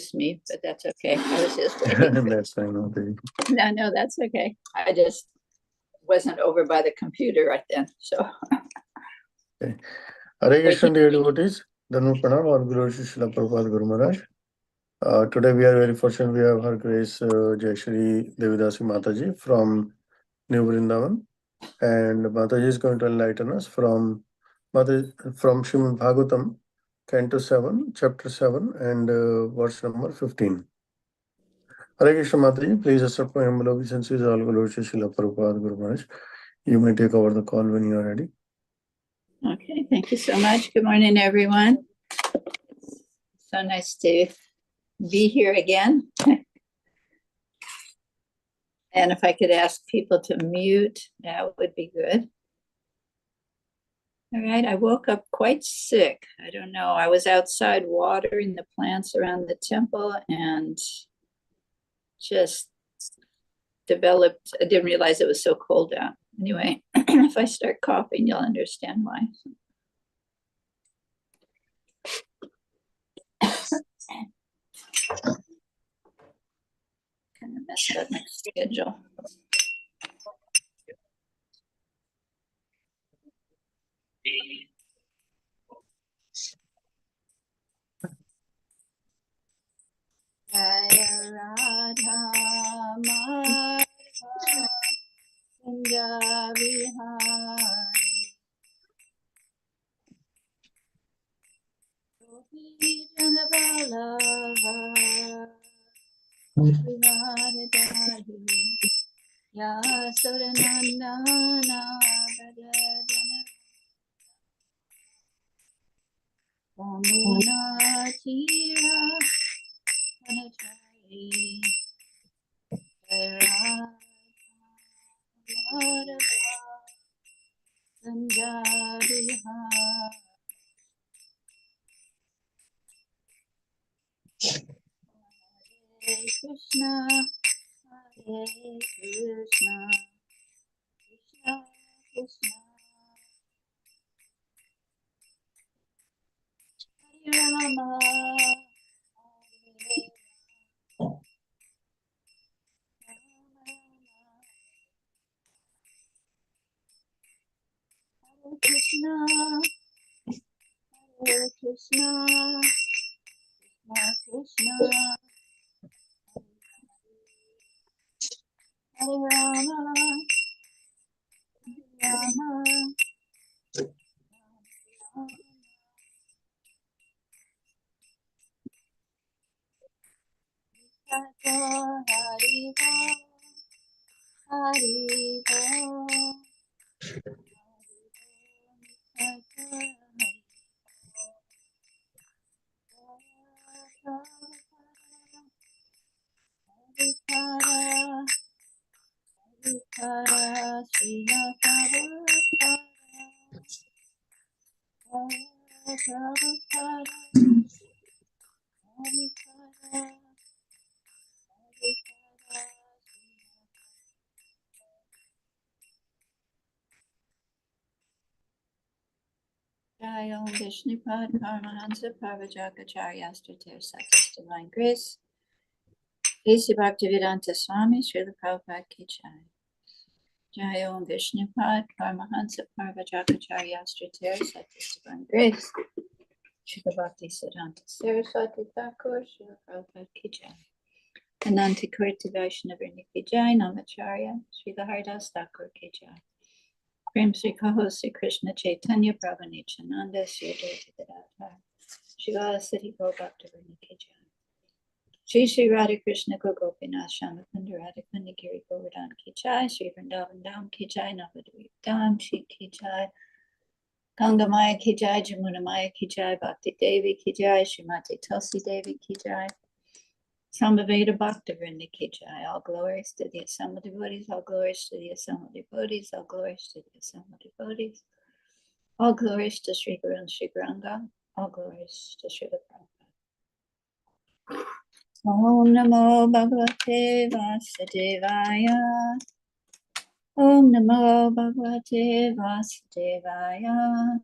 excuse me, but that's okay. I was just waiting. That's fine. Okay. No, that's okay. I just wasn't over by the computer right then. So Okay. Hare Krishna, dear devotees. Dhanmu Pranam, or Guru Srila Prabhupada Guru Maharaj. Today we are very fortunate. We have Her Grace Jayasri Dasi Mataji from New Vrindavan, and Mataji is going to enlighten us from Srimad Bhagvatam, Canto 7, Chapter 7, and verse number 15. Hare Krishna Mataji, please accept my humble obeisances. All Guru Srila Prabhupada Guru Maharaj. You may take over the call when you are ready. okay, thank you so much. Good morning, everyone. So nice to be here again. And if I could ask people to mute, that would be good. All right, I woke up quite sick. I don't know. I was outside watering the plants around the temple and just developed, I didn't realize it was so cold out. Anyway, if I start coughing, you'll understand why. Kind of messed up my schedule. Jaya Radha Madhava Kunja Vihari Gopi Jana Vallabha Srivardhari Yasodanandana Bhajana Vamunatira Vanachari Jaya Radha Kunja Vihari Hare Krishna, Hare Krishna, Krishna Krishna, Hare Rama, Hare Hare Krishna, Hare Krishna, Krishna Krishna, Hare Rama, Hare Rama, Haribo, Haribo, Jai Om Vishnupad Paramahansa Parvajakacharya Astratir Satis Divine Grace Dasi Bhaktivedanta Swami Srila Prabhupada Ki Jai. Jai Om Vishnupad Paramahansa Parvajakacharya Astratir Satis Divine Grace Srila Bhakti Siddhanta Saraswati Thakur Srila Prabhupada Ki Jai. Ananta Kurti Vaishnavrini Ki Jai Namacharya Srila Haridas Thakur Ki Jai. Prem Sri Kaho Sri Krishna Chaitanya Prabhu Nityananda Sri Advaita Gadadhar Srila Siddhi Gaur Bhaktivinoda Ki Jai. Shri Shri Radha Krishna Gopinath Shamakunda Radhakunda Giri Govardhan Ki Jai. Shri Vrindavan Dham Ki Jai. Navadvip Dham Shri Ki Jai. Ganga Maya Ki Jai. Jamuna Maya Ki Jai. Bhakti Devi Ki Jai. Srimati Tulsi Devi Ki Jai. Samaveda Bhaktivinoda Ki Jai. All glories to the assembled devotees. All glories to the assembled devotees. All glories to the assembled devotees. All glories to Sri Guru and Sri Granga. All glories to Sri Prabhupada. Om Namo Bhagavate Vasudevaya. Om Namo Bhagavate Vasudevaya.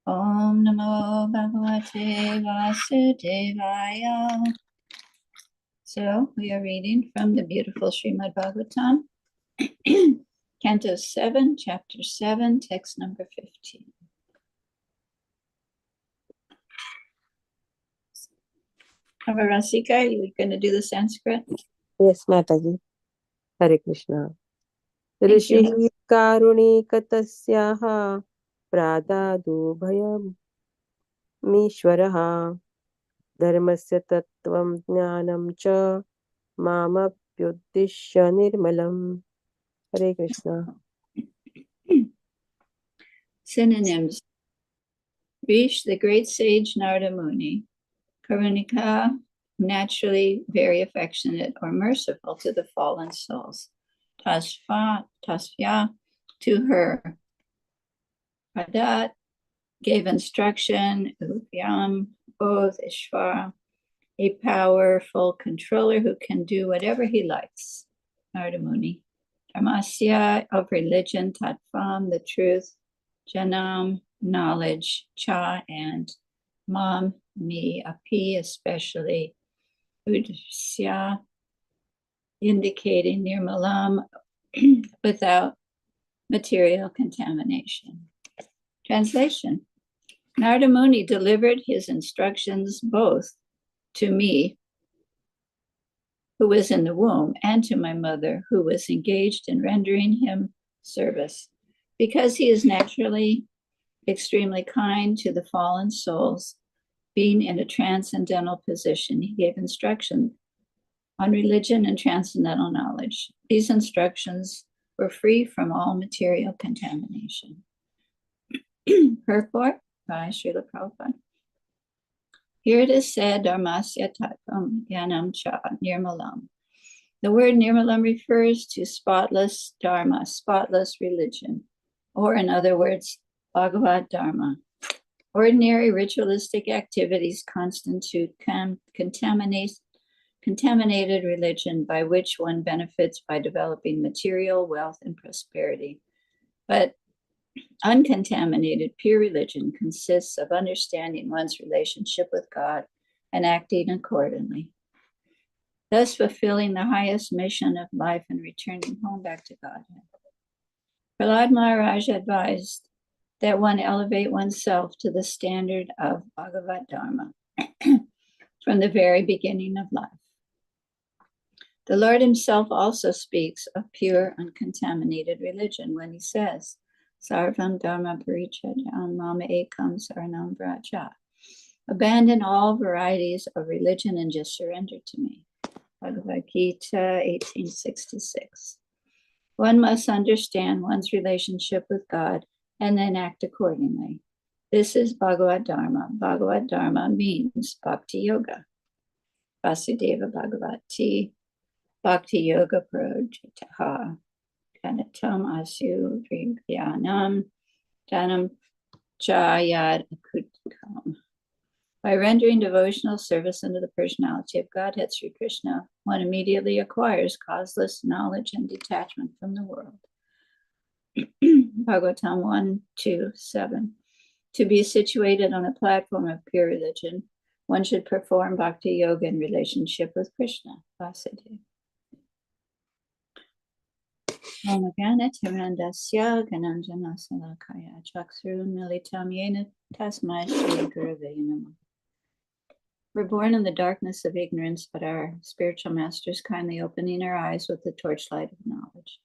Om Namo Bhagavate Vasudevaya. So we are reading from the beautiful Srimad Bhagvatam, Canto 7, Chapter 7, text number 15. Rasika, are you going to do the Sanskrit? Yes, Mataji. Hare Krishna. Thank you. Rishi karuणिकतस्याः प्रादादुभयम् मीश्वरः धर्मस्य तत्त्वं ज्ञानं च मामप्युद्दिश्य निर्मलम्. Hare Krishna. Synonyms. Rish, the great sage Narada Muni. Karunika, naturally very affectionate or merciful to the fallen souls. Tasya, to her. Pradat, gave instruction. Upyam, both. Ishvara, a powerful controller who can do whatever he likes. Narada Muni. Dharmasya, of religion. Tattvam, the truth. Janam, knowledge. Cha, and Mam, me, api, especially. Uddhya, indicating nirmalam, without material contamination. Translation. Narada Muni delivered his instructions both to me, who was in the womb, and to my mother, who was engaged in rendering him service. Because he is naturally extremely kind to the fallen souls, being in a transcendental position, he gave instruction on religion and transcendental knowledge. These instructions were free from all material contamination. Purport by Srila Prabhupada. Here it is said, Dharmasya Tattvam Jnanam Cha Nirmalam. The word Nirmalam refers to spotless Dharma, spotless religion, or in other words, Bhagavad Dharma. Ordinary ritualistic activities constitute contaminated religion by which one benefits by developing material wealth and prosperity. But uncontaminated pure religion consists of understanding one's relationship with God and acting accordingly, thus fulfilling the highest mission of life and returning home back to Godhead. Prahlad Maharaj advised that one elevate oneself to the standard of Bhagavad Dharma from the very beginning of life. The Lord himself also speaks of pure, uncontaminated religion when he says, Sarvam Dharma Parichayam Mama Ekam Saranam Vraja. Abandon all varieties of religion and just surrender to me. Bhagavad Gita 1866. One must understand one's relationship with God and then act accordingly. This is Bhagavad Dharma. Bhagavad Dharma means Bhakti Yoga. Vasudeva Bhagavati Bhakti Yoga Projitaha Kanatam Asu Vrigyanam Dhanam Chayad Akutkam. By rendering devotional service under the personality of Godhead Sri Krishna, one immediately acquires causeless knowledge and detachment from the world. Bhagavatam 1:2-7. To be situated on a platform of pure religion, one should perform bhakti yoga in relationship with Krishna. Vasudeva. Om Gana Tirandasya Gananjana Salakaya Chaksarun Militam Yena Tasmai Shri Gurave Namah. We're born in the darkness of ignorance, but our spiritual master is kindly opening our eyes with the torchlight of knowledge.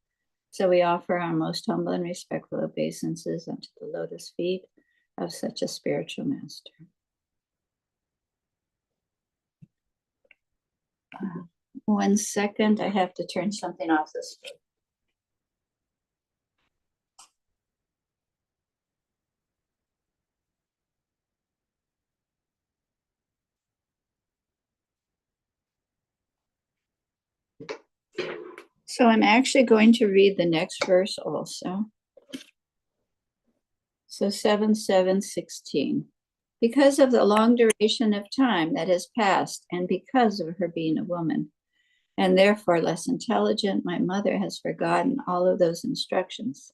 So we offer our most humble and respectful obeisances unto the lotus feet of such a spiritual master. 1 second, I have to turn something off this way. So I'm actually going to read the next verse also. So 7:7:16. Because of the long duration of time that has passed, and because of her being a woman, and therefore less intelligent, my mother has forgotten all of those instructions.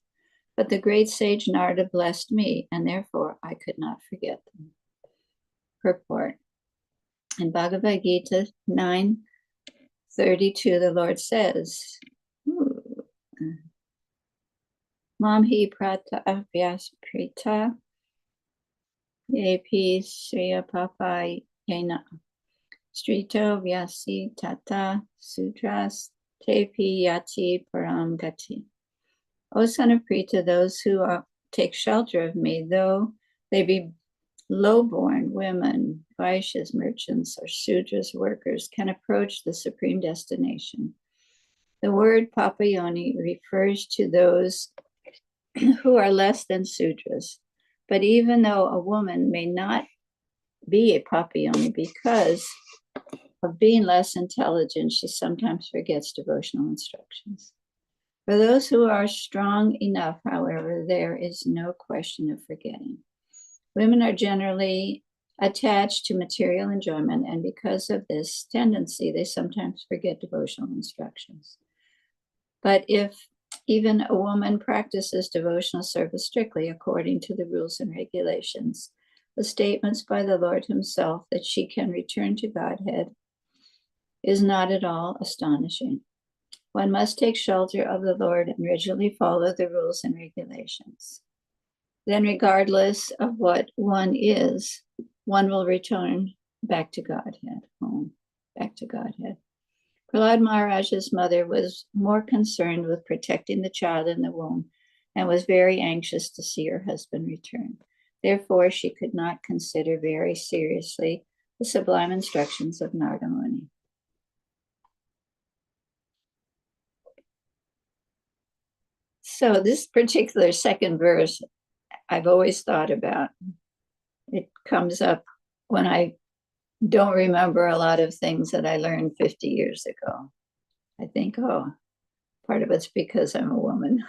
but the great sage Narada blessed me, and therefore I could not forget them. Purport. In Bhagavad Gita 9:32, the Lord says, Mam hi prata avyas prita yepi sriya papa yena strito vyasi tata sutras tepi yati param gati. O son of Prita, those who take shelter of me, though they be low-born women, Vaishyas, merchants, or Sudras, workers, can approach the supreme destination. The word Papayoni refers to those who are less than Sudras. But even though a woman may not be a Papayoni because of being less intelligent, she sometimes forgets devotional instructions. For those who are strong enough, however, there is no question of forgetting. Women are generally attached to material enjoyment, and because of this tendency, they sometimes forget devotional instructions. But if even a woman practices devotional service strictly according to the rules and regulations, the statements by the Lord himself that she can return to Godhead is not at all astonishing. One must take shelter of the Lord and rigidly follow the rules and regulations. Then, regardless of what one is, one will return back to Godhead, home, back to Godhead. Prahlad Maharaj's mother was more concerned with protecting the child in the womb and was very anxious to see her husband return. Therefore, she could not consider very seriously the sublime instructions of Narada Muni. So this particular second verse, I've always thought about. It comes up when I don't remember a lot of things that I learned 50 years ago. I think, oh, part of it's because I'm a woman.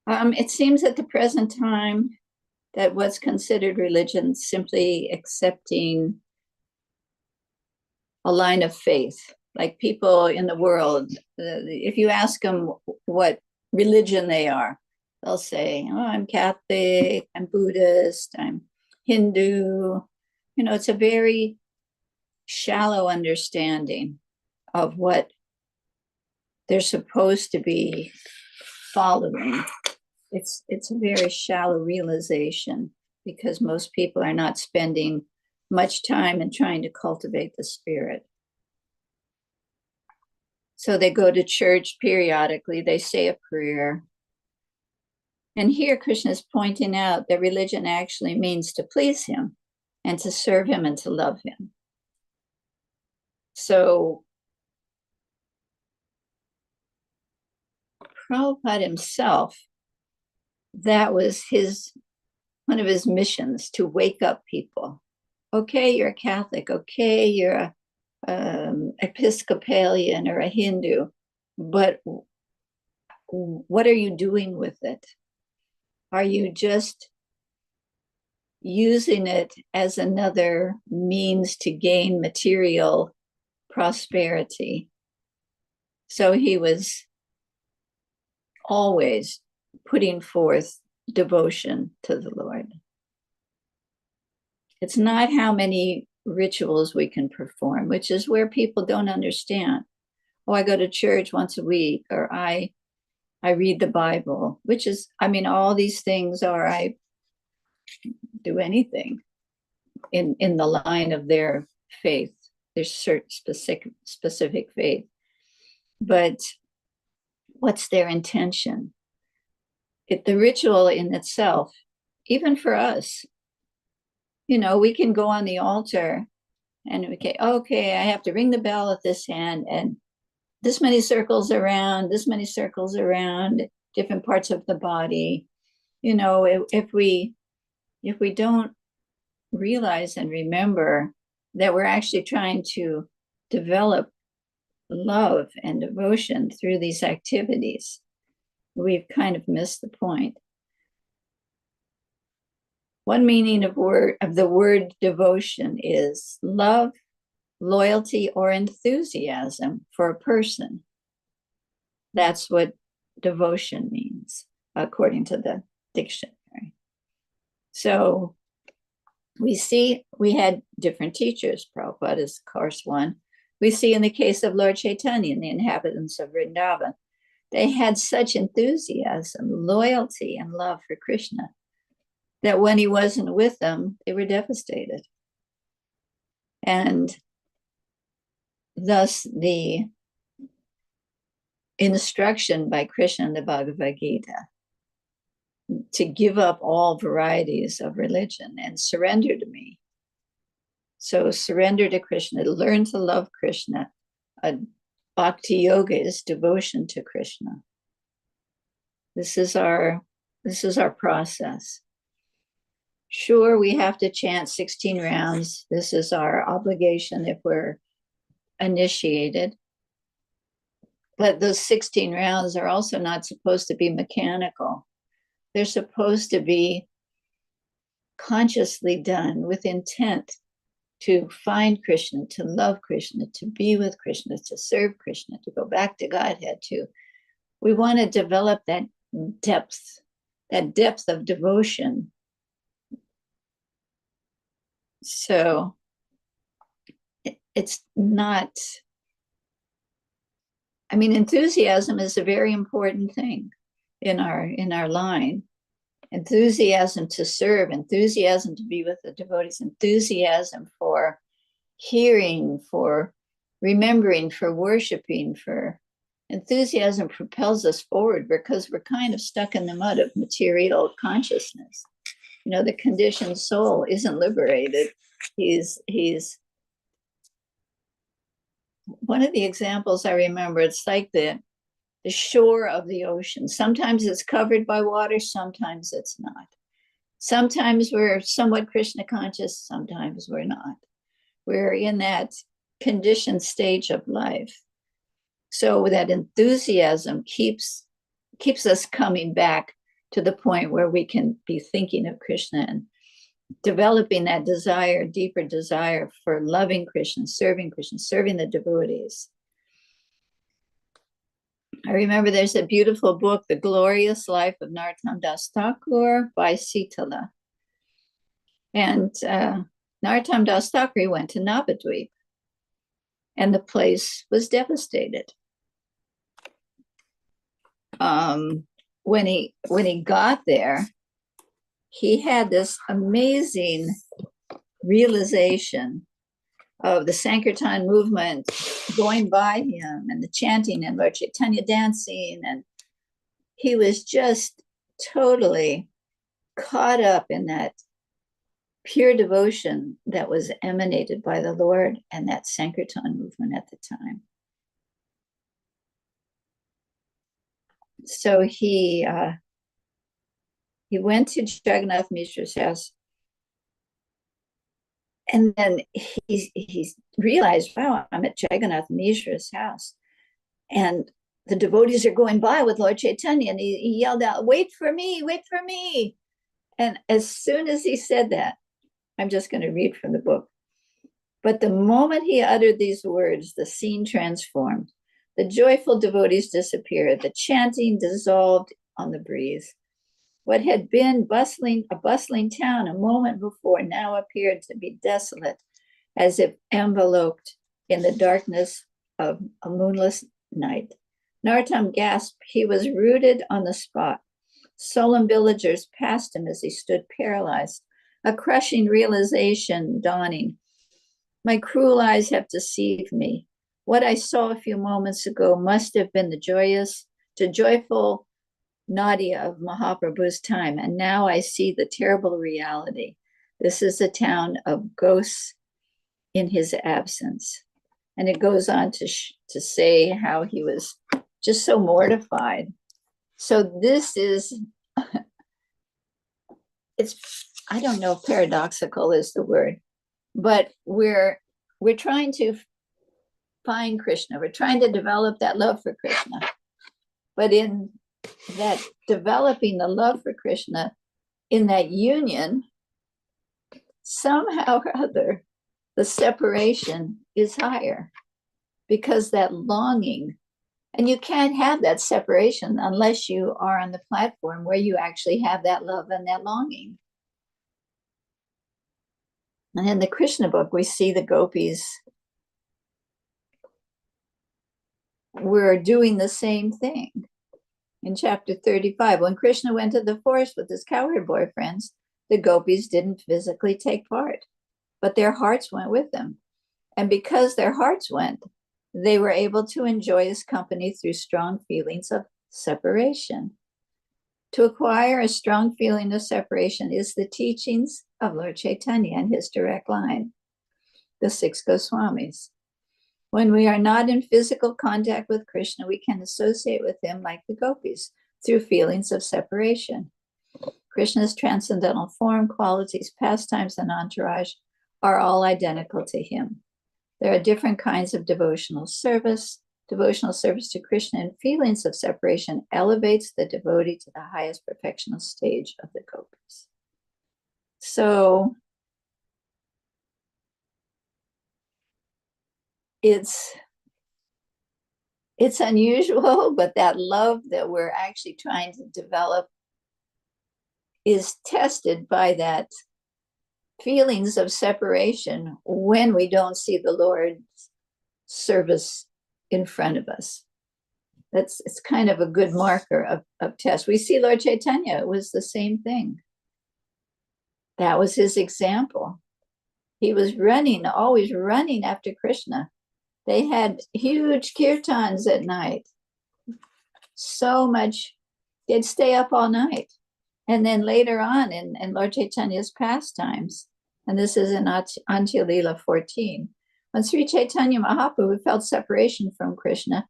It seems at the present time that what's considered religion simply accepting a line of faith. Like people in the world, if you ask them what religion they are, they'll say, oh, I'm Catholic, I'm Buddhist, I'm Hindu. You know, it's a very shallow understanding of what they're supposed to be following. It's a very shallow realization because most people are not spending much time in trying to cultivate the spirit. So they go to church periodically, they say a prayer. And here Krishna is pointing out that religion actually means to please him and to serve him and to love him. So Prabhupada himself, that was one of his missions, to wake up people. Okay, you're a Catholic. Okay, you're a Episcopalian or a Hindu, but what are you doing with it? Are you just using it as another means to gain material prosperity? So he was always putting forth devotion to the Lord. It's not how many rituals we can perform, which is where people don't understand. Oh, I go to church once a week, or I read the Bible, which is, I mean, all these things are, I do anything in the line of their faith. There's certain specific faith. But what's their intention? The ritual in itself, even for us, you know, we can go on the altar and okay, I have to ring the bell at this hand and this many circles around, different parts of the body. You know, if we don't realize and remember that we're actually trying to develop love and devotion through these activities, we've kind of missed the point. One meaning of the word devotion is love, loyalty, or enthusiasm for a person. That's what devotion means, according to the dictionary. So we had different teachers. Prabhupada is, of course, one. We see in the case of Lord Chaitanya and the inhabitants of Vrindavan, they had such enthusiasm, loyalty, and love for Krishna that when he wasn't with them, they were devastated. And thus the instruction by Krishna in the Bhagavad Gita to give up all varieties of religion and surrender to me. So surrender to Krishna, learn to love Krishna. Bhakti yoga is devotion to Krishna. This is our process. Sure, we have to chant 16 rounds. This is our obligation if we're initiated. But those 16 rounds are also not supposed to be mechanical. They're supposed to be consciously done with intent to find Krishna, to love Krishna, to be with Krishna, to serve Krishna, to go back to Godhead too. We want to develop that depth of devotion. So it's not, I mean, enthusiasm is a very important thing in our line. Enthusiasm to serve, enthusiasm to be with the devotees, enthusiasm for hearing, for remembering, for worshiping, for enthusiasm propels us forward because we're kind of stuck in the mud of material consciousness. You know, the conditioned soul isn't liberated. He's one of the examples I remember, it's like the shore of the ocean. Sometimes it's covered by water, sometimes it's not. Sometimes we're somewhat Krishna conscious, sometimes we're not. We're in that conditioned stage of life. So that enthusiasm keeps us coming back to the point where we can be thinking of Krishna and developing that desire, deeper desire for loving Krishna, serving the devotees. I remember there's a beautiful book, The Glorious Life of Narottam Das Thakur by Sitala. And Narottam Das Thakur went to Navadvip, and the place was devastated. When he got there, he had this amazing realization of the Sankirtan movement going by him and the chanting and Lord Chaitanya dancing. And he was just totally caught up in that pure devotion that was emanated by the Lord and that Sankirtan movement at the time. So he went to Jagannath Mishra's house, and then he realized, wow, I'm at Jagannath Mishra's house, and the devotees are going by with Lord Chaitanya, and he yelled out, wait for me, wait for me. And as soon as he said that, I'm just going to read from the book. But the moment he uttered these words, the scene transformed. The joyful devotees disappeared. The chanting dissolved on the breeze. What had been a bustling town a moment before now appeared to be desolate, as if enveloped in the darkness of a moonless night. Narottam gasped. He was rooted on the spot. Solemn villagers passed him as he stood paralyzed, a crushing realization dawning. My cruel eyes have deceived me. What I saw a few moments ago must have been the joyful Nadia of Mahaprabhu's time, and now I see the terrible reality. This is a town of ghosts in his absence. And it goes on to say how he was just so mortified. So this is, I don't know if paradoxical is the word, but we're trying to find Krishna. We're trying to develop that love for Krishna. But in that developing the love for Krishna, in that union, somehow or other, the separation is higher, because that longing And you can't have that separation unless you are on the platform where you actually have that love and that longing. And in the Krishna book, we see the gopis were doing the same thing. In chapter 35, when Krishna went to the forest with his cowherd boyfriends, the gopis didn't physically take part, but their hearts went with them. And because their hearts went, they were able to enjoy his company through strong feelings of separation. To acquire a strong feeling of separation is the teachings of Lord Chaitanya and his direct line, the 6 Goswamis. When we are not in physical contact with Krishna, we can associate with him like the gopis through feelings of separation. Krishna's transcendental form, qualities, pastimes, and entourage are all identical to him. There are different kinds of devotional service. Devotional service to Krishna and feelings of separation elevates the devotee to the highest perfectional stage of the gopis. So it's unusual, but that love that we're actually trying to develop is tested by that feelings of separation when we don't see the Lord's service in front of us. It's kind of a good marker of test. We see Lord Chaitanya, it was the same thing. That was his example. He was running, always running after Krishna. They had huge kirtans at night. So much, they'd stay up all night. And then later on in Lord Chaitanya's pastimes, and this is in Antya Leela 14, when Sri Chaitanya Mahaprabhu felt separation from Krishna,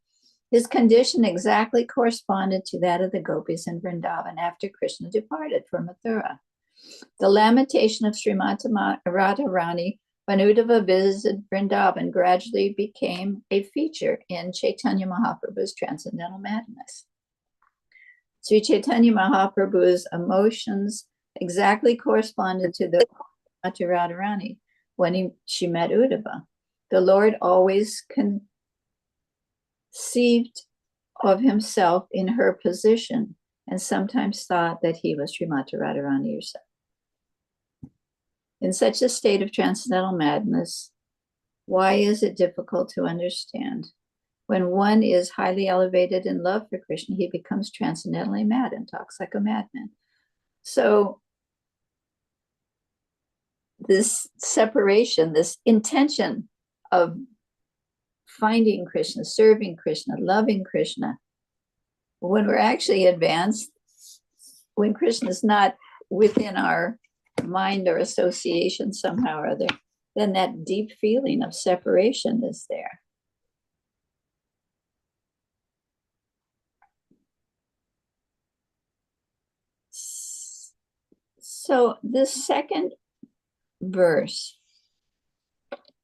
his condition exactly corresponded to that of the gopis in Vrindavan after Krishna departed for Mathura. The lamentation of Srimati Radharani when Uddhava visited Vrindavan gradually became a feature in Chaitanya Mahaprabhu's transcendental madness. Sri Chaitanya Mahaprabhu's emotions exactly corresponded to the Srimati Radharani when she met Uddhava. The Lord always conceived of himself in her position and sometimes thought that he was Srimati Radharani herself. In such a state of transcendental madness, why is it difficult to understand? When one is highly elevated in love for Krishna, he becomes transcendentally mad and talks like a madman. So this separation, this intention of finding Krishna, serving Krishna, loving Krishna, when we're actually advanced, when Krishna is not within our mind or association somehow or other, then that deep feeling of separation is there. So this second verse,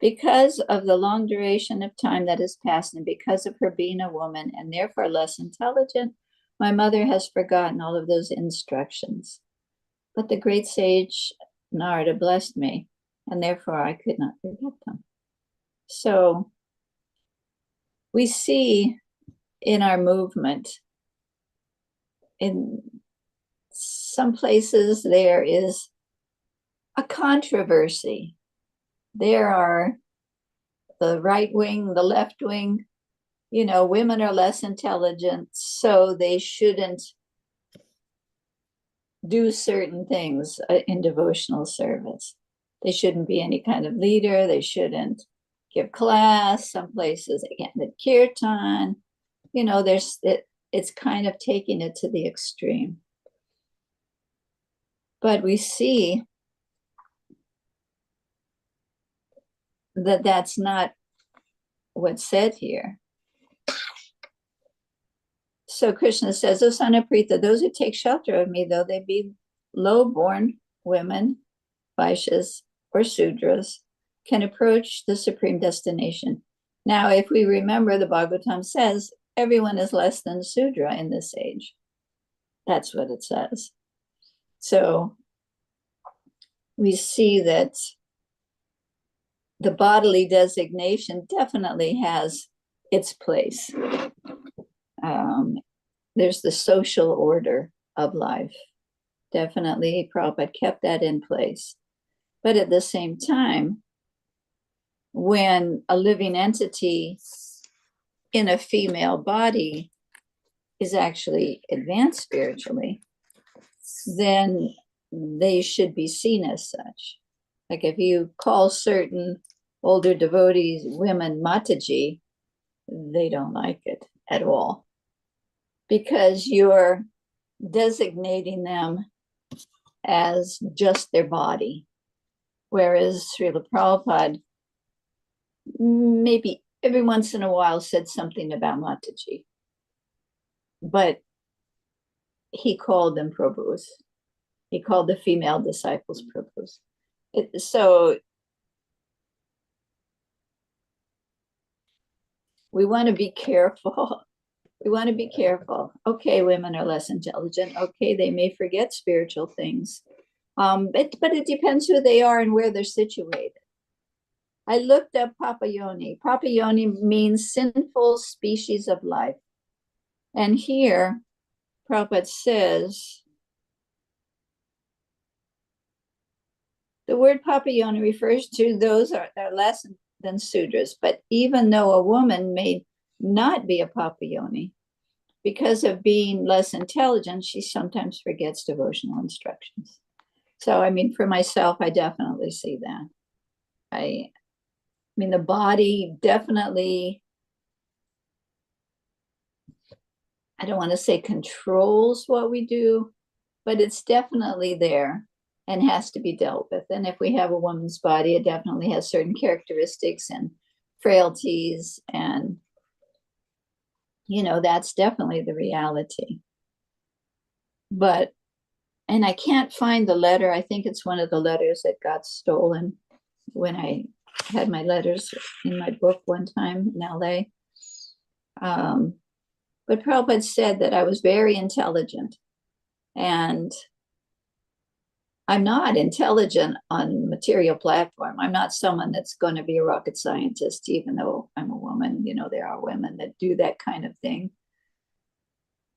because of the long duration of time that has passed and because of her being a woman and therefore less intelligent, my mother has forgotten all of those instructions. But the great sage Narada blessed me, and therefore I could not forget them. So we see in our movement, in some places there is a controversy. There are the right wing, the left wing, women are less intelligent, so they shouldn't do certain things in devotional service. They shouldn't be any kind of leader. They shouldn't give class. Some places, again, the kirtan, it's kind of taking it to the extreme. But we see that that's not what's said here. So Krishna says, O son of Pritha, those who take shelter of me, though they be low-born women, Vaishyas, or Sudras, can approach the supreme destination. Now, if we remember, the Bhagvatam says, everyone is less than Sudra in this age. That's what it says. So we see that the bodily designation definitely has its place. there's the social order of life. Definitely, Prabhupada kept that in place. But at the same time, when a living entity in a female body is actually advanced spiritually, then they should be seen as such. Like if you call certain older devotees women Mataji, they don't like it at all, because you're designating them as just their body. Whereas Srila Prabhupada maybe every once in a while said something about Mataji, but he called them Prabhus. He called the female disciples Prabhus. So we want to be careful. We want to be careful. Okay, women are less intelligent. Okay, they may forget spiritual things. But it depends who they are and where they're situated. I looked up Papayoni. Papayoni means sinful species of life. And here, Prabhupada says, the word Papayoni refers to those that are less than Sudras. But even though a woman may not be a Papayoni, because of being less intelligent, she sometimes forgets devotional instructions. So, I mean, for myself, I definitely see that. I mean, the body definitely, I don't want to say controls what we do, but it's definitely there and has to be dealt with. And if we have a woman's body, it definitely has certain characteristics and frailties, and that's definitely the reality. But, and I can't find the letter. I think it's one of the letters that got stolen when I had my letters in my book one time in LA. But Prabhupada said that I was very intelligent, and I'm not intelligent on material platform. I'm not someone that's going to be a rocket scientist, even though I'm a woman. There are women that do that kind of thing.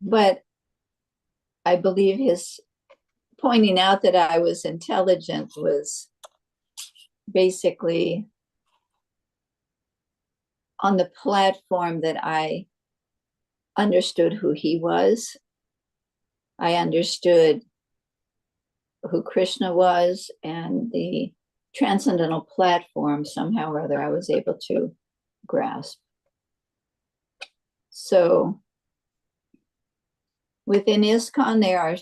But I believe his pointing out that I was intelligent was basically on the platform that I understood who he was. I understood who Krishna was, and the transcendental platform somehow or other I was able to grasp. So within ISKCON, there are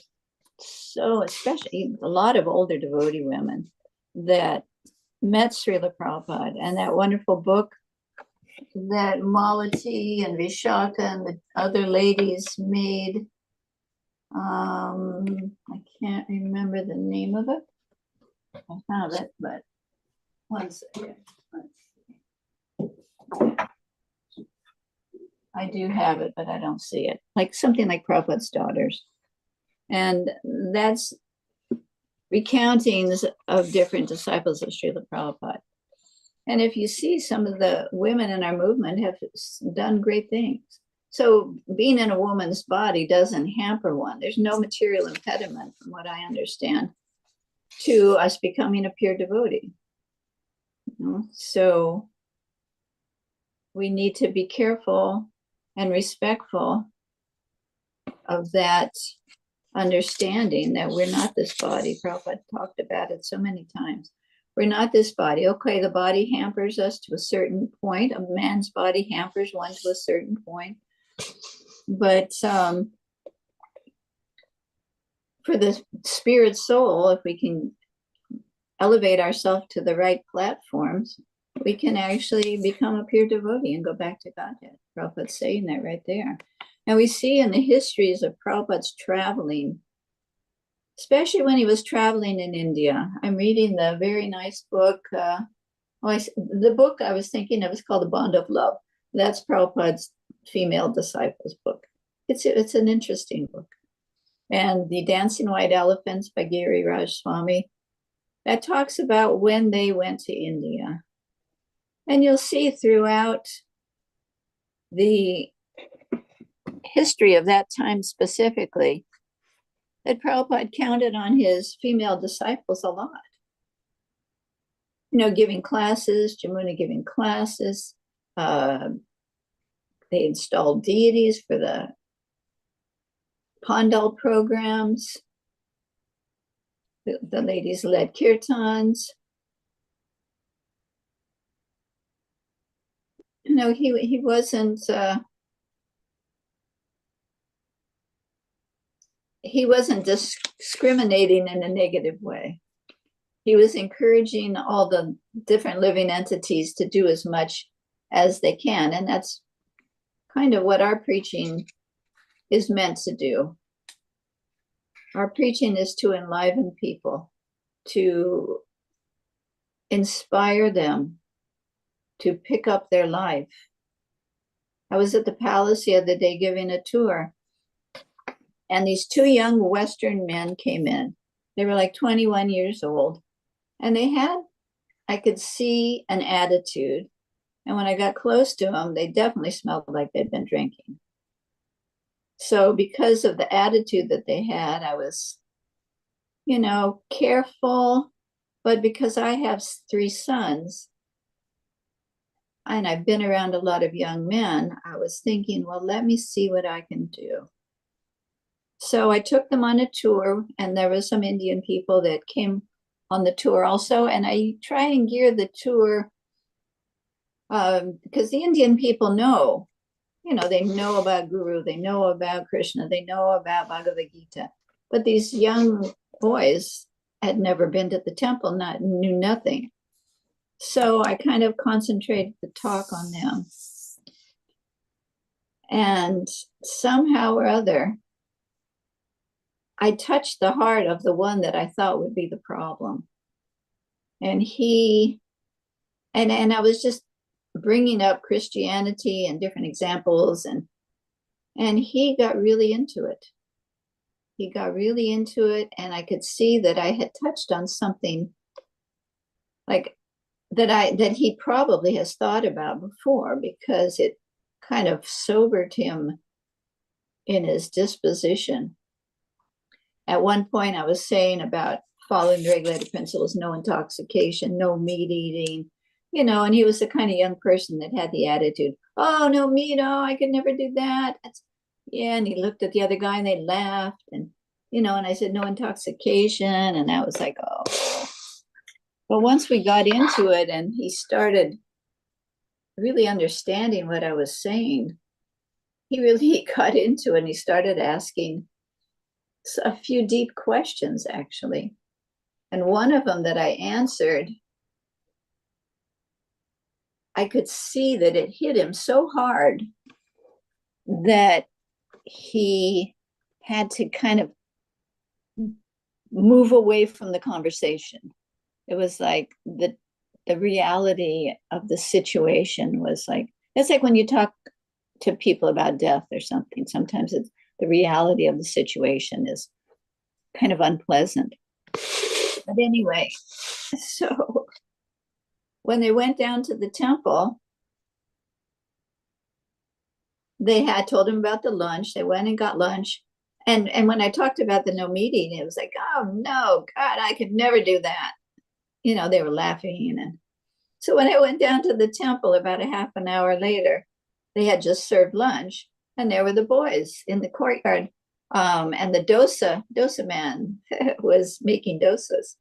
especially a lot of older devotee women that met Srila Prabhupada, and that wonderful book that Malati and Vishaka and the other ladies made. I can't remember the name of it. I found it, but one second. I do have it, but I don't see it. Like something like Prabhupada's Daughters. And that's recountings of different disciples of Srila Prabhupada. And if you see, some of the women in our movement have done great things. So being in a woman's body doesn't hamper one. There's no material impediment, from what I understand, to us becoming a pure devotee. So we need to be careful and respectful of that understanding that we're not this body. Prabhupada talked about it so many times. We're not this body. Okay, the body hampers us to a certain point. A man's body hampers one to a certain point. But for the spirit soul, if we can elevate ourselves to the right platforms, we can actually become a pure devotee and go back to Godhead. Prabhupada's saying that right there. And we see in the histories of Prabhupada's traveling, especially when he was traveling in India. I'm reading the very nice book. The book I was thinking of is called The Bond of Love. That's Prabhupada's female disciples book. It's an interesting book. And The Dancing White Elephants by Giri Raj Swami, that talks about when they went to India. And you'll see throughout the history of that time specifically, that Prabhupada counted on his female disciples a lot. Giving classes, Jamuna giving classes. They installed deities for the Pandal programs. The ladies led kirtans. He wasn't discriminating in a negative way. He was encouraging all the different living entities to do as much as they can. And that's kind of what our preaching is meant to do. Our preaching is to enliven people, to inspire them to pick up their life. I was at the palace the other day giving a tour, and these two young Western men came in. They were like 21 years old, and I could see an attitude. And when I got close to them, they definitely smelled like they'd been drinking. So because of the attitude that they had, I was, careful. But because I have 3 sons, and I've been around a lot of young men, I was thinking, well, let me see what I can do. So I took them on a tour, and there was some Indian people that came on the tour also. And I try and gear the tour because the Indian people know, they know about Guru, they know about Krishna, they know about Bhagavad Gita. But these young boys had never been to the temple, knew nothing. So I kind of concentrated the talk on them. And somehow or other, I touched the heart of the one that I thought would be the problem. And I was just bringing up Christianity and different examples, and he got really into it. And I could see that I had touched on something like that he probably has thought about before, because it kind of sobered him in his disposition. At one point, I was saying about following the regulated principles, no intoxication, no meat eating, and he was the kind of young person that had the attitude, oh, no meat, I could never do that. And he looked at the other guy and they laughed, and and I said, no intoxication. And I was like, oh. But once we got into it and he started really understanding what I was saying, he really got into it, and he started asking a few deep questions, actually. And one of them that I answered, I could see that it hit him so hard that he had to kind of move away from the conversation. It was like the reality of the situation was like, it's like when you talk to people about death or something, sometimes it's the reality of the situation is kind of unpleasant. But anyway, so when they went down to the temple, they had told him about the lunch. They went and got lunch. And when I talked about the no meeting, it was like, oh no, God, I could never do that. They were laughing. And so when I went down to the temple about a half an hour later, they had just served lunch, and there were the boys in the courtyard. And the dosa man was making dosas.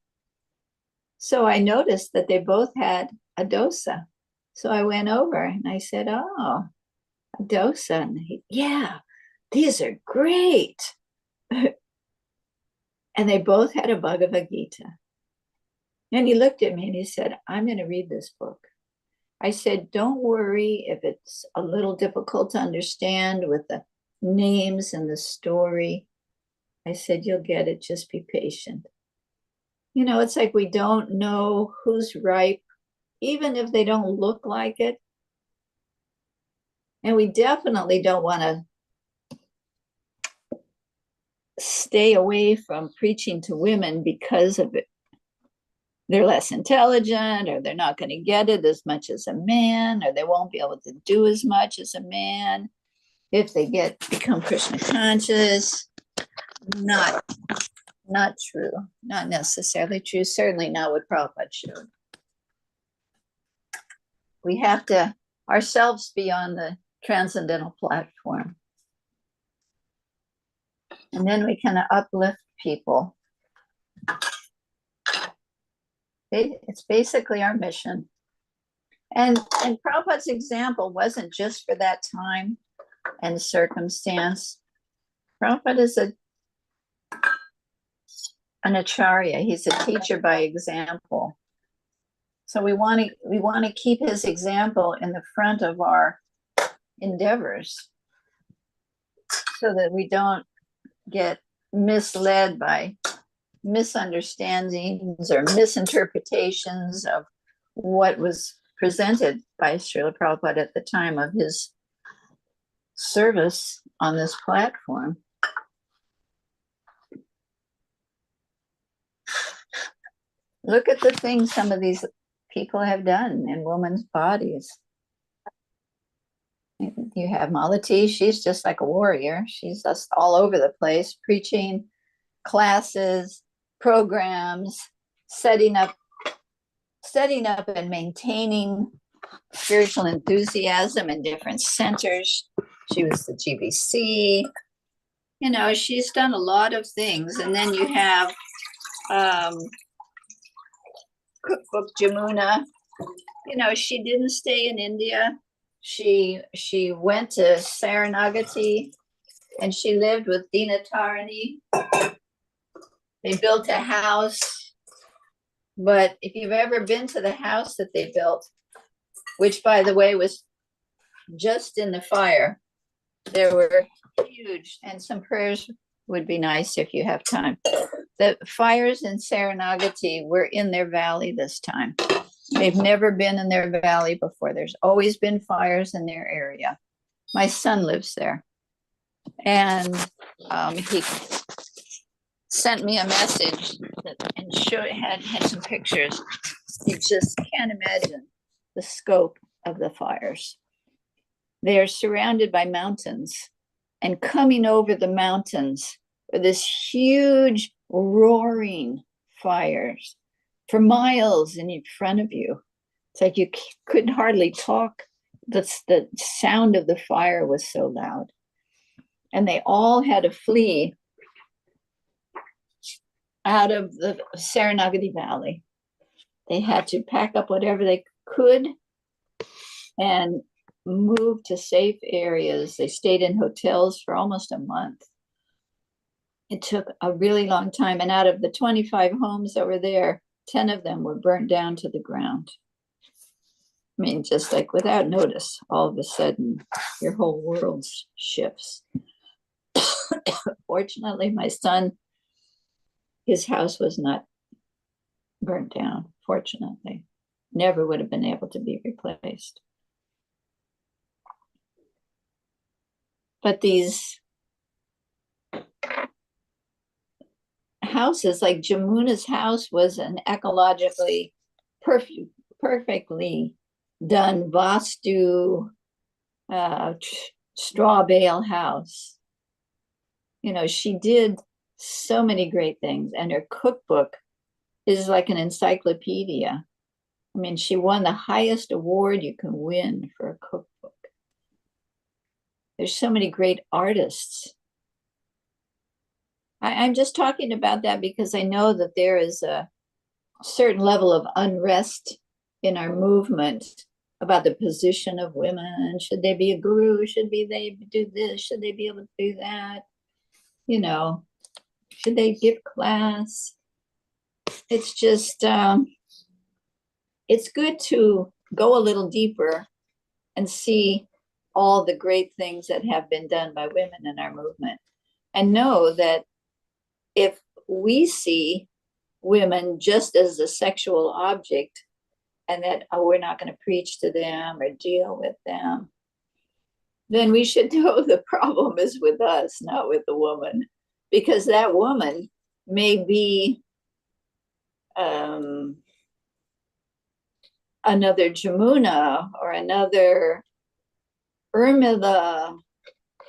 So I noticed that they both had a dosa. So I went over and I said, oh, a dosa. And yeah, these are great. And they both had a Bhagavad Gita. And he looked at me and he said, I'm going to read this book. I said, don't worry if it's a little difficult to understand with the names and the story. I said, you'll get it. Just be patient. It's like we don't know who's ripe, even if they don't look like it. And we definitely don't want to stay away from preaching to women because of it. They're less intelligent, or they're not going to get it as much as a man, or they won't be able to do as much as a man. if they become Krishna conscious. Not true. Not necessarily true. Certainly not what Prabhupada showed. We have to ourselves be on the transcendental platform. And then we can uplift people. It's basically our mission. And Prabhupada's example wasn't just for that time and circumstance. Prabhupada is an acharya. He's a teacher by example. So we want to keep his example in the front of our endeavors so that we don't get misled by misunderstandings or misinterpretations of what was presented by Srila Prabhupada at the time of his service on this platform. Look at the things some of these people have done in women's bodies. You have Malati, she's just like a warrior. She's just all over the place, preaching classes, programs, setting up and maintaining spiritual enthusiasm in different centers. She was the GBC. You know, she's done a lot of things. And then you have Cookbook Jamuna. You know, she didn't stay in India. She went to Saranagati and she lived with Dinatarani. They built a house. But if you've ever been to the house that they built, which by the way was just in the fire, there were huge, and some prayers would be nice if you have time. The fires in Saranagati were in their valley this time. They've never been in their valley before. There's always been fires in their area. My son lives there. And he sent me a message and had some pictures. You just can't imagine the scope of the fires. They are surrounded by mountains, and coming over the mountains are this huge roaring fires for miles in front of you. It's like you couldn't hardly talk. The sound of the fire was so loud. And they all had to flee out of the Saranagati Valley. They had to pack up whatever they could and move to safe areas. They stayed in hotels for almost a month. It took a really long time. And out of the 25 homes that were there, 10 of them were burnt down to the ground. I mean, just like without notice, all of a sudden, your whole world shifts. Fortunately, my son, his house was not burnt down, fortunately. Never would have been able to be replaced. But these houses, like Jamuna's house, was an ecologically perfectly done Vastu straw bale house. You know, she did so many great things, and her cookbook is like an encyclopedia. I mean, she won the highest award you can win for a cookbook. There's so many great artists. I'm just talking about that because I know that there is a certain level of unrest in our movement about the position of women. Should they be a guru? Should they do this? Should they be able to do that? You know, should they give class? It's just, it's good to go a little deeper and see all the great things that have been done by women in our movement, and know that if we see women just as a sexual object, and that, oh, we're not going to preach to them or deal with them, then we should know the problem is with us, not with the woman, because that woman may be another Jamuna or another Urmila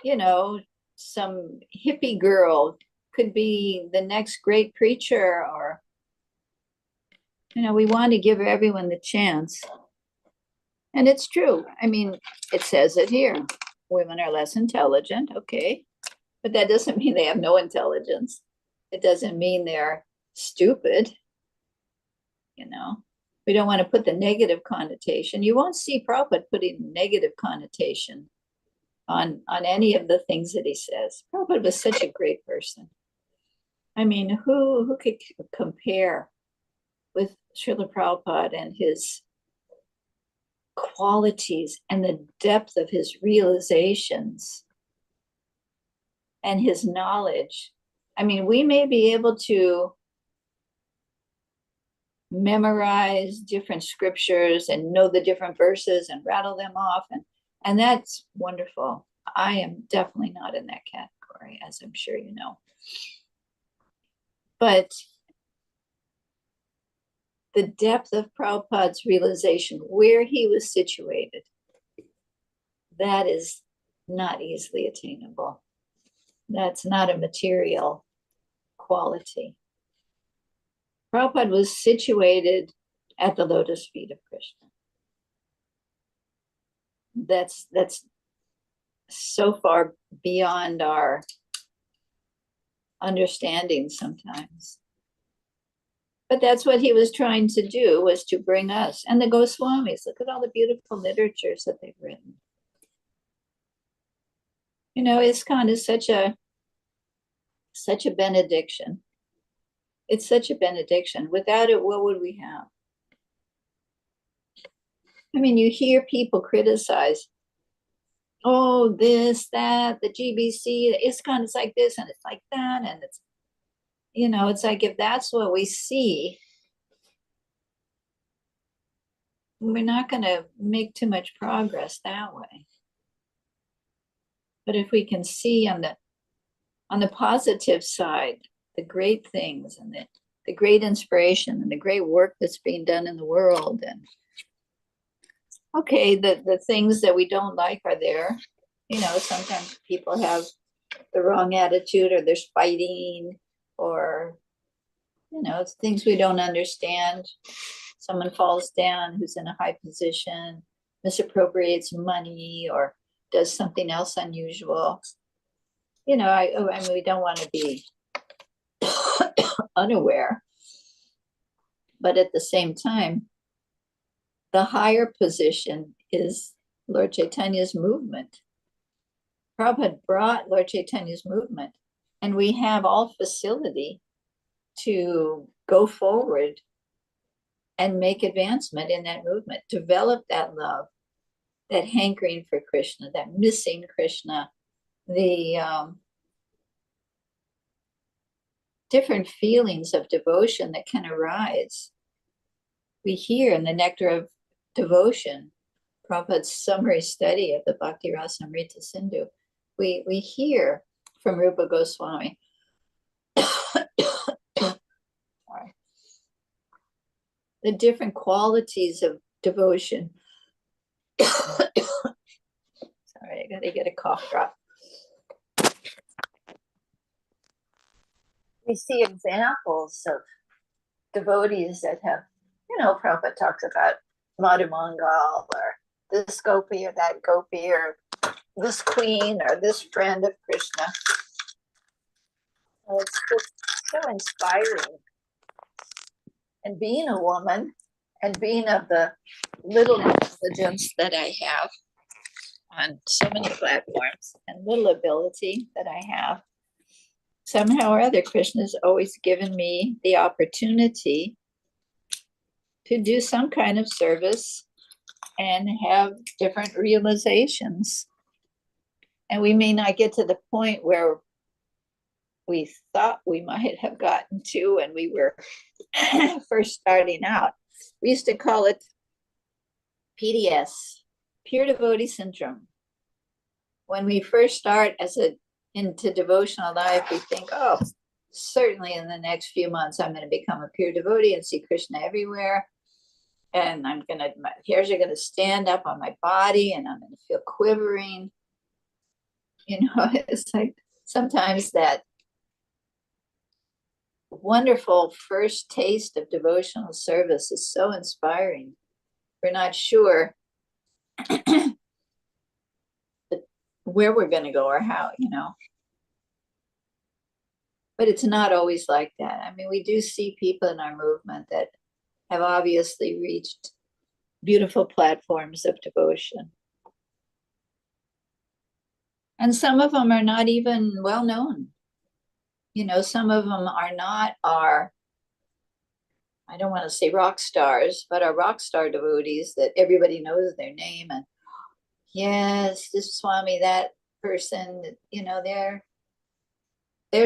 you know, some hippie girl could be the next great preacher, or, we want to give everyone the chance. And it's true. I mean, it says it here. Women are less intelligent, okay. But that doesn't mean they have no intelligence. It doesn't mean they're stupid. We don't want to put the negative connotation. You won't see Prabhupada putting negative connotation on any of the things that he says. Prabhupada was such a great person. I mean, who could compare with Srila Prabhupada and his qualities and the depth of his realizations and his knowledge? I mean, we may be able to memorize different scriptures and know the different verses and rattle them off, and that's wonderful. I am definitely not in that category, as I'm sure you know. But the depth of Prabhupada's realization, where he was situated, that is not easily attainable. That's not a material quality. Prabhupada was situated at the lotus feet of Krishna. That's so far beyond our understanding sometimes. But that's what he was trying to do, was to bring us. And the Goswamis, look at all the beautiful literatures that they've written. ISKCON is such a benediction. It's such a benediction. Without it, what would we have? I mean, you hear people criticize, oh, this, that, the GBC, the ISKCON is like this and it's like that. And it's, it's like, if that's what we see, we're not going to make too much progress that way. But if we can see on the positive side, the great things and the great inspiration and the great work that's being done in the world, and okay, the things that we don't like are there. Sometimes people have the wrong attitude, or there's fighting, or it's things we don't understand. Someone falls down who's in a high position, misappropriates money, or does something else unusual. I mean, we don't want to be unaware. But at the same time, the higher position is Lord Chaitanya's movement. Prabhupada brought Lord Chaitanya's movement, and we have all facility to go forward and make advancement in that movement, develop that love, that hankering for Krishna, that missing Krishna, the different feelings of devotion that can arise. We hear in the Nectar of Devotion, Prabhupada's summary study of the Bhakti Rasamrita Sindhu, we hear from Rupa Goswami the different qualities of devotion. Sorry, I gotta get a cough drop. We see examples of devotees that have, Prabhupada talks about Madhu Mangal, or this gopi or that gopi, or this queen or this friend of Krishna. So it's just so inspiring. And being a woman, and being of the little intelligence that I have on so many platforms, and little ability that I have, somehow or other, Krishna's always given me the opportunity to do some kind of service and have different realizations. And we may not get to the point where we thought we might have gotten to when we were first starting out. We used to call it PDS, Pure Devotee Syndrome. When we first start into devotional life, we think, oh, certainly in the next few months, I'm going to become a pure devotee and see Krishna everywhere. And my hairs are going to stand up on my body, and I'm going to feel quivering. It's like sometimes that wonderful first taste of devotional service is so inspiring. We're not sure where we're going to go or how, But it's not always like that. I mean, we do see people in our movement that have obviously reached beautiful platforms of devotion. And some of them are not even well known. Some of them are not our, I don't want to say rock stars, but are rock star devotees that everybody knows their name. And yes, this Swami, that person, they're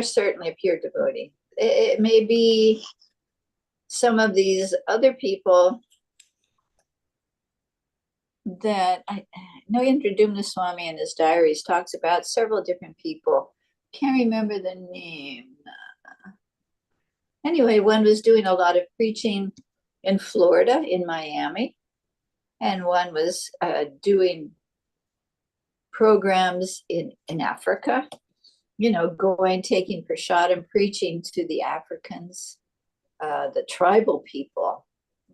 certainly a pure devotee. It may be some of these other people that I know Indradumna Swami in his diaries talks about several different people. Can't remember the name. Anyway, one was doing a lot of preaching in Florida, in Miami, and one was doing programs in Africa, going, taking prasadam, preaching to the Africans, the tribal people,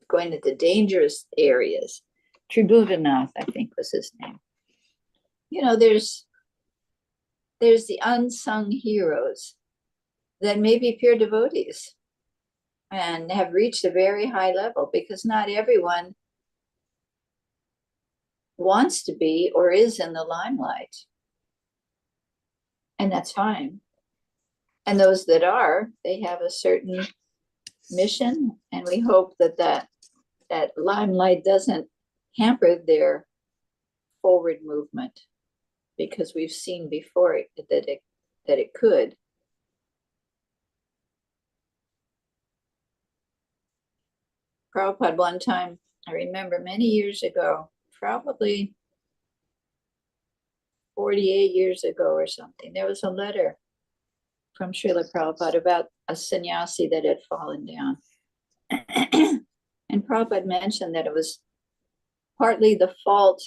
going to the dangerous areas. Tribhuvannath, I think was his name. There's the unsung heroes that may be pure devotees and have reached a very high level, because not everyone wants to be or is in the limelight. And that's fine. And those that are, they have a certain mission, and we hope that limelight doesn't hamper their forward movement, because we've seen before that it could. Prabhupada one time, I remember many years ago, probably 48 years ago or something, there was a letter from Srila Prabhupada about a sannyasi that had fallen down. And Prabhupada mentioned that it was partly the fault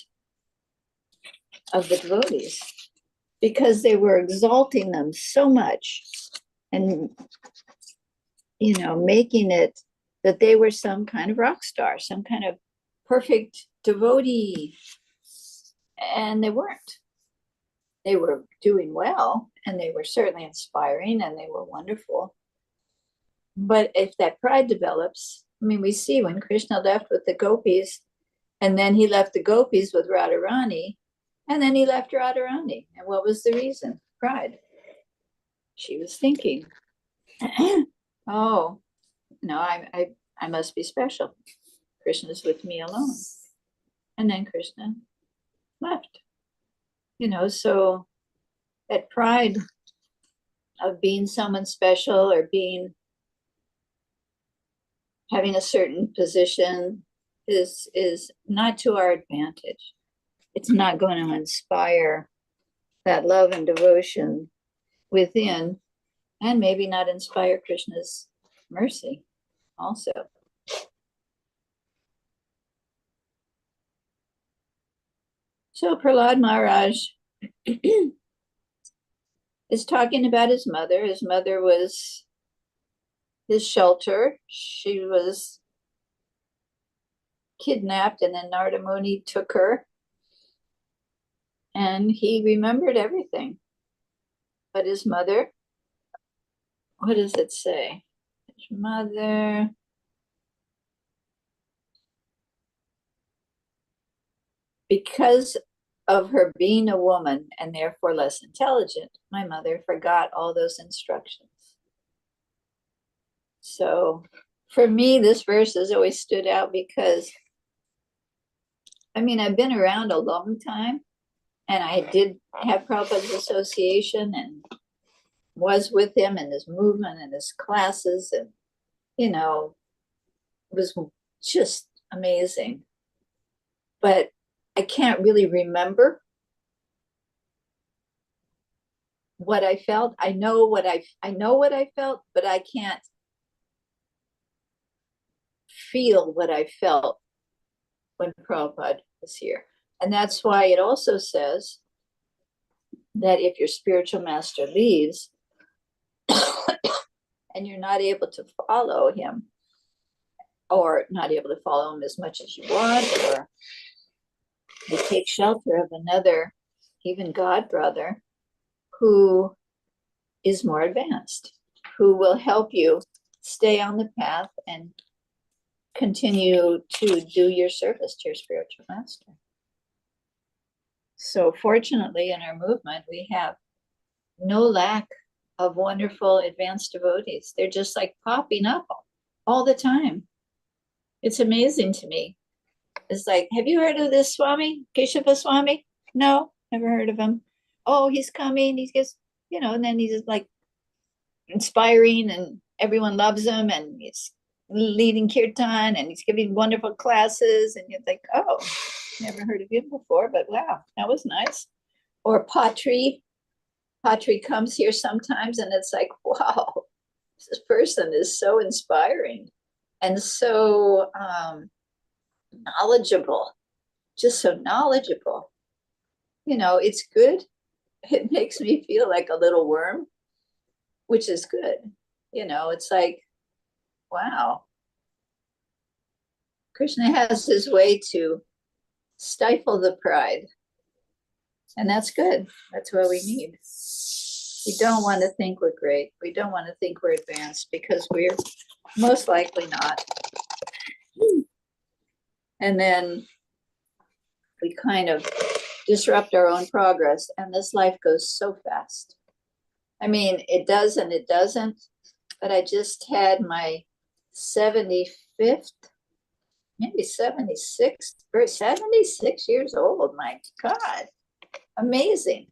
of the devotees, because they were exalting them so much and, making it that they were some kind of rock star, some kind of perfect devotee. And they weren't. They were doing well, and they were certainly inspiring, and they were wonderful. But if that pride develops, we see when Krishna left with the gopis, and then he left the gopis with Radharani, and then he left Radharani. And what was the reason? Pride. She was thinking, oh, no, I must be special. Krishna's with me alone. And then Krishna left. So that pride of being someone special or having a certain position is not to our advantage. It's not going to inspire that love and devotion within, and maybe not inspire Krishna's mercy also. So Prahlad Maharaj is talking about his mother. His mother was his shelter. She was kidnapped, and then Narada Muni took her, and he remembered everything. But his mother, what does it say? His mother, because of her being a woman and therefore less intelligent, my mother forgot all those instructions. So for me, this verse has always stood out because, I've been around a long time, and I did have Prabhupada's association and was with him in his movement and his classes, and, it was just amazing. But I can't really remember what I felt. I know what I felt, but I can't feel what I felt when Prabhupada was here. And that's why it also says that if your spiritual master leaves and you're not able to follow him, or not able to follow him as much as you want, or you take shelter of another, even God brother, who is more advanced, who will help you stay on the path and continue to do your service to your spiritual master. So fortunately, in our movement, we have no lack of wonderful advanced devotees. They're just like popping up all the time. It's amazing to me. It's like, have you heard of this Swami, Keshava Swami? No, never heard of him. Oh, he's coming. He gets, and then he's like inspiring and everyone loves him and he's leading kirtan and he's giving wonderful classes. And you're like, oh, never heard of him before, but wow, that was nice. Or Patri comes here sometimes and it's like, wow, this person is so inspiring and so knowledgeable, just so knowledgeable. It's good. It makes me feel like a little worm, which is good. It's like, wow. Krishna has his way to stifle the pride. And that's good. That's what we need. We don't want to think we're great. We don't want to think we're advanced because we're most likely not. And then we kind of disrupt our own progress and this life goes so fast. I mean, it does and it doesn't, but I just had my 75th, maybe 76 years old. My God, amazing.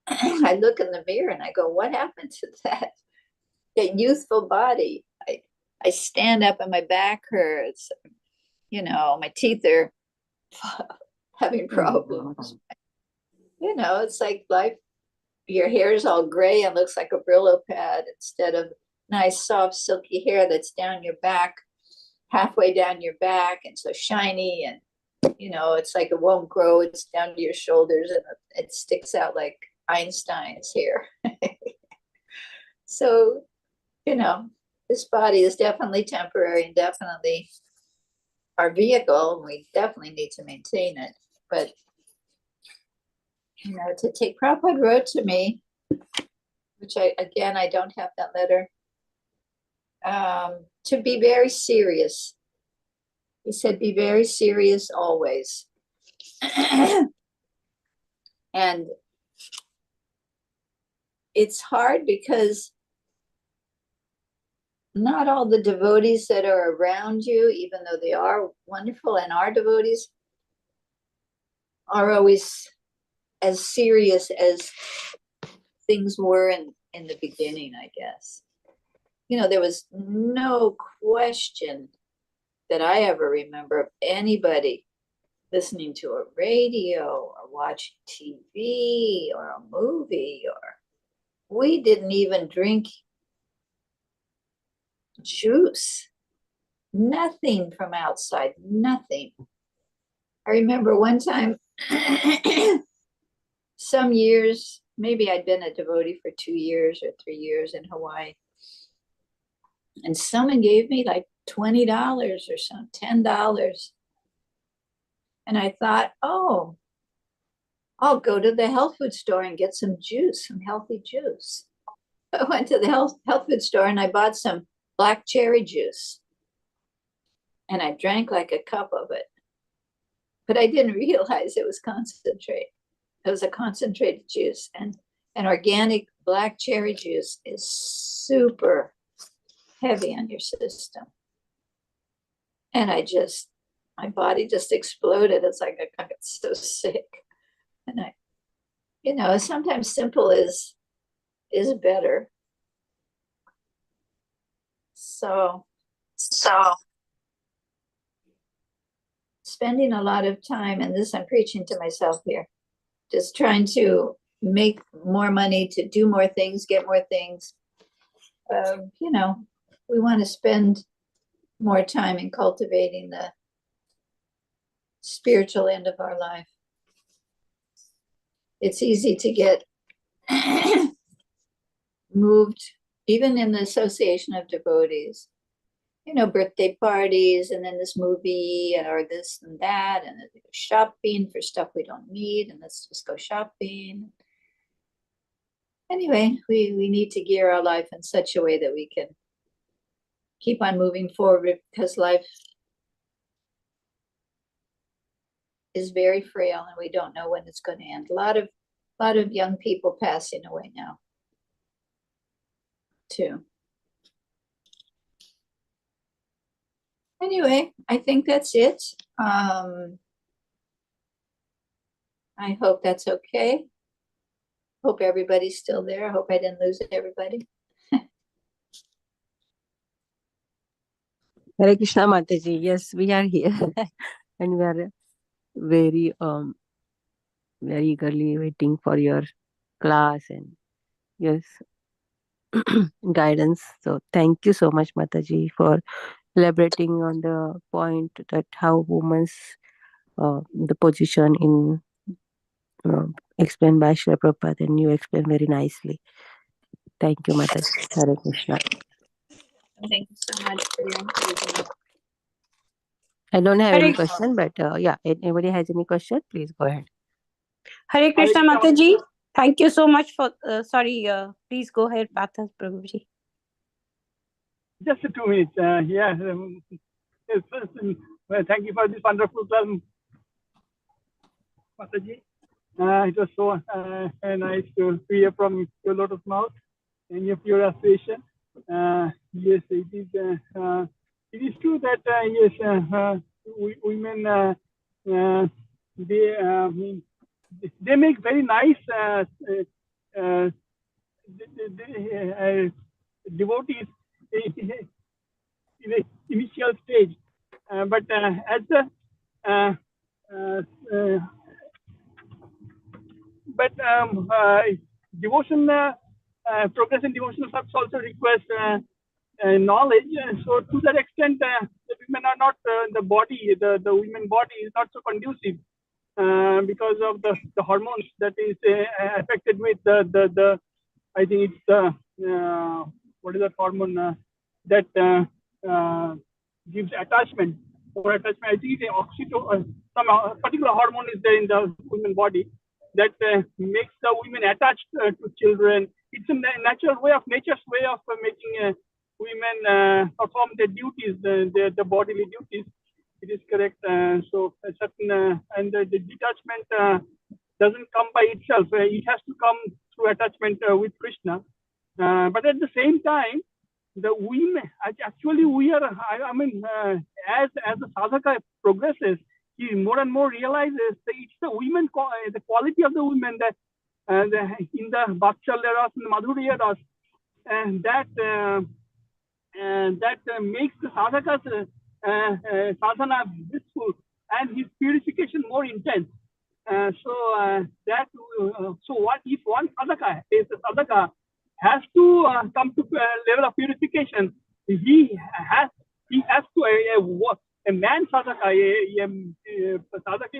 I look in the mirror and I go, what happened to that youthful body? I stand up and my back hurts. My teeth are having problems. It's like life. Your hair is all gray and looks like a Brillo pad instead of nice, soft, silky hair that's down your back, halfway down your back, and so shiny. And, it's like it won't grow. It's down to your shoulders and it sticks out like Einstein's hair. So, this body is definitely temporary and definitely our vehicle. And we definitely need to maintain it. But to take Prabhupada wrote to me, which I don't have that letter, to be very serious. He said, be very serious always. And it's hard because not all the devotees that are around you, even though they are wonderful and are devotees, are always as serious as things were in the beginning, I guess. There was no question that I ever remember of anybody listening to a radio or watching TV or a movie, or we didn't even drink juice, nothing from outside, nothing. I remember one time, some years, maybe I'd been a devotee for 2 years or 3 years in Hawaii. And someone gave me like $20 or something, $10. And I thought, oh, I'll go to the health food store and get some juice, some healthy juice. I went to the health food store and I bought some black cherry juice. And I drank like a cup of it. But I didn't realize it was concentrate. It was a concentrated juice. And an organic black cherry juice is super heavy on your system. And my body just exploded. It's like I got so sick. And sometimes simple is better. So spending a lot of time, and this I'm preaching to myself here, just trying to make more money, to do more things, get more things. We want to spend more time in cultivating the spiritual end of our life. It's easy to get moved, even in the association of devotees, birthday parties, and then this movie or this and that, and shopping for stuff we don't need, and let's just go shopping. Anyway, we need to gear our life in such a way that we can keep on moving forward, because life is very frail and we don't know when it's going to end. A lot of young people passing away now too. Anyway, I think that's it. I hope that's okay. Hope everybody's still there. I hope I didn't lose everybody. Hare Krishna Mataji. Yes, we are here. And we are very very eagerly waiting for your class and yes guidance. So thank you so much, Mataji, for elaborating on the point that how women's the position in explained by Srila Prabhupada, and you explained very nicely. Thank you, Mataji. Hare Krishna. Thank you so much for your encouragement. I don't have any Hare, question, but yeah, anybody has any question, please go ahead. Hare Krishna Mataji. Thank you so much for, please go ahead, Partha Prabhuji. Just 2 minutes. Thank you for this wonderful class, Mataji. It was so nice to hear from your lotus mouth and your pure aspiration. Yes, it is. It is true that yes, women they make very nice devotees in the initial stage, but as the devotion, progress in devotional service also requires knowledge. So to that extent, the women are not the body. The women body is not so conducive because of the hormones that is affected with the I think it's the what is that hormone that gives attachment or attachment. I think it's oxytocin. Some particular hormone is there in the women body that makes the women attached to children. It's a natural way of nature's way of making women perform their duties, the bodily duties. It is correct. So a certain and the detachment doesn't come by itself. It has to come through attachment with Krishna. But at the same time, the women actually we are. I mean, as the sadhaka progresses, he more and more realizes that it's the women, the quality of the women that in the Bhakshalya Ras and the Madhurya Ras, and that makes the sadhaka's sadhana blissful and his purification more intense. So what if one sadhaka is a sadhaka has to come to a level of purification? He has to a man's sadhaka, a sadhaka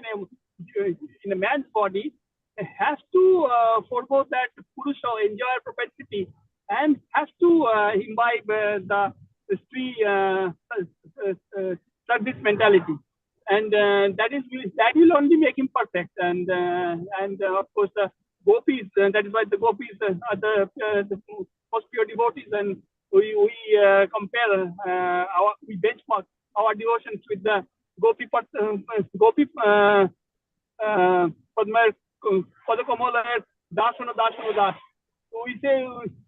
in a man's body has to forego that purusha enjoy propensity and has to imbibe the Sri service mentality, and that will only make him perfect. And of course the gopis, that is why the gopis are the most pure devotees, and we compare we benchmark our devotions with the gopi Padakamala Dasana Das. So we say,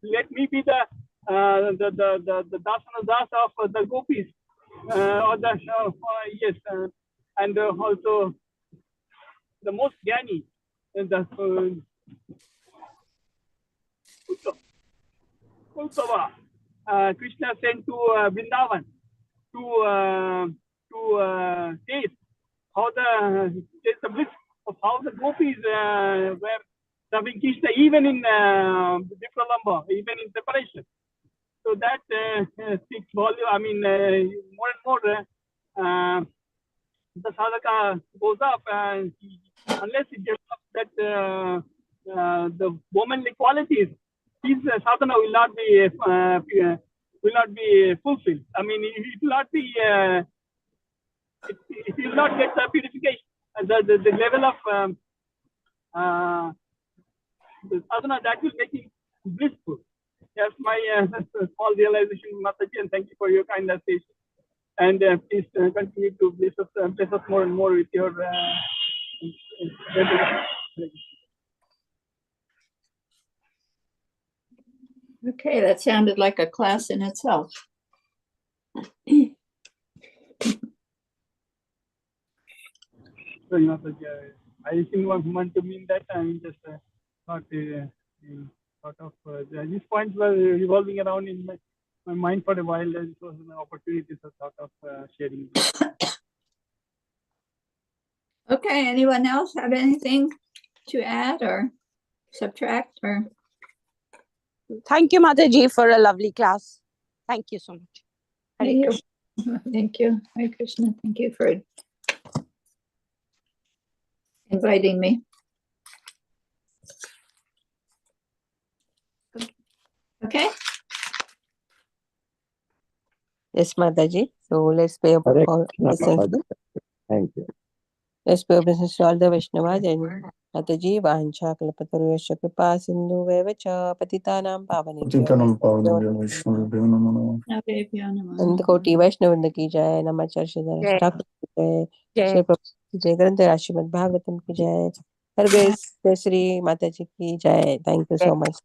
let me be the Dasana Das of the gopis, or the yes, and also the most jnani, the Uttava. Krishna sent to Vrindavan to taste how the bliss of how the gopis were serving Krishna, even in Vipralamba, even in separation. So that speaks volume. I mean, more and more the sadhaka goes up, and unless he develops that the womanly qualities, his sadhana will not be fulfilled. I mean, it will not be. It will not get the purification. The level of the sadhana that will make him blissful. That's my small realization, Mataji, and thank you for your kind assistance. And please continue to bless us more and more with your. Okay, that sounded like a class in itself. Sorry, Mataji, I didn't want to mean that. I mean, just thought sort of these points were revolving around in my mind for a while, and it was an opportunity to sort of sharing. Okay, anyone else have anything to add or subtract or? Thank you, Mataji, for a lovely class. Thank you so much. Hare Thank Krishna. you. Thank you. Hare Krishna. Thank you for inviting me. Okay. Yes, Mataji. So let's pay obeisance. Thank you. Let's pay obeisance to all the Vaishnavas and Mataji. Vancha kalpataruyasya kripa sindhu vevacha patitanam pavanebhyo Patitanam pavanebhyo Vaishnavabhyo namo Navebhyo namah. and Koti Vaishnavrinda ki jai, Namachar Shridhar Thakur ki jai, Shri Prabhupada ki jai, Granth Srimad Bhagvatam ki jai, Her Grace Jayasri Mataji ki jai. Thank you so much,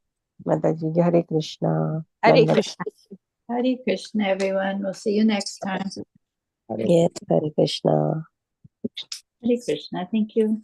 Mataji. Hare Krishna. Hare Dandavat. Krishna. Hare Krishna, everyone. We'll see you next time. Yes, Hare Krishna. Hare Krishna. Thank you.